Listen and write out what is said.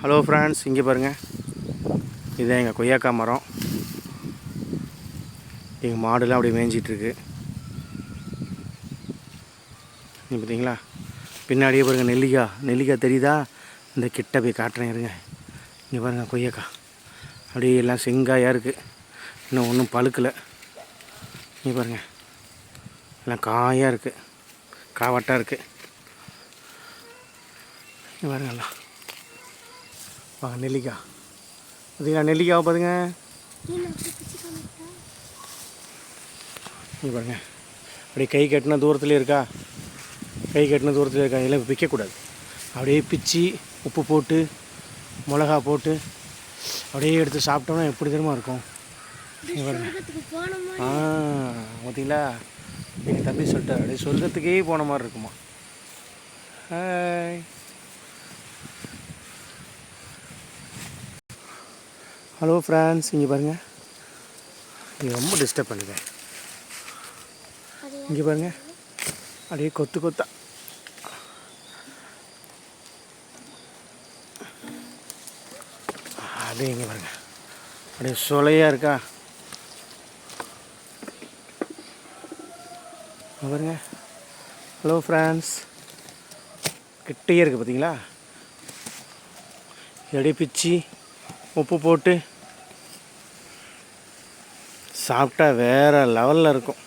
Hello friends, இங்கே பாருங்கள். இதுதான் எங்கள் கொய்யாக்காய் மரம். எங்கள் மாடுலாம் அப்படியே மேய்ஞ்சிட்ருக்கு. நீ பார்த்தீங்களா? பின்னாடியே பாருங்கள் நெல்லிக்காய் தெரியுதா? இந்த கிட்ட போய் காட்டுறேன் இருங்க. இங்கே பாருங்கள், கொய்யாக்காய் அப்படியே எல்லாம் செங்காயாக இருக்குது. இன்னும் ஒன்றும் பழுக்கலை. இங்கே பாருங்கள், எல்லாம் காயாக இருக்குது, காவட்டாக இருக்குது. இங்கே பாருங்கள், எல்லாம் வாங்க. நெல்லிக்காய் பார்த்தீங்களா? நெல்லிக்காவை பாருங்க. இங்கே பாருங்க, அப்படியே கை கட்டின தூரத்துலேயே இருக்கா. இதெல்லாம் விற்கக்கூடாது. அப்படியே பிச்சு உப்பு போட்டு மிளகா போட்டு அப்படியே எடுத்து சாப்பிட்டோம்னா எப்படி தெரியுமா இருக்கும். இங்கே பாருங்க. பார்த்தீங்களா? எங்கள் தம்பி சொல்லிட்டார், அப்படியே சொர்க்கத்துக்கே போன மாதிரி இருக்குமா. ஹாய். ஹலோ ஃப்ரெண்ட்ஸ், இங்கே பாருங்கள். இங்கே ரொம்ப டிஸ்டர்ப் பண்ணுங்க. இங்கே பாருங்கள், அப்படியே கொத்தா அப்படியே. இங்கே பாருங்கள், அப்படியே சொலையாக இருக்கா. பாருங்க. ஹலோ ஃப்ரெண்ட்ஸ், கிட்டையே இருக்குது பார்த்தீங்களா? அப்படியே பிச்சு உப்பு போட்டு சாப்பிட்டா வேறு லெவலில் இருக்கும்.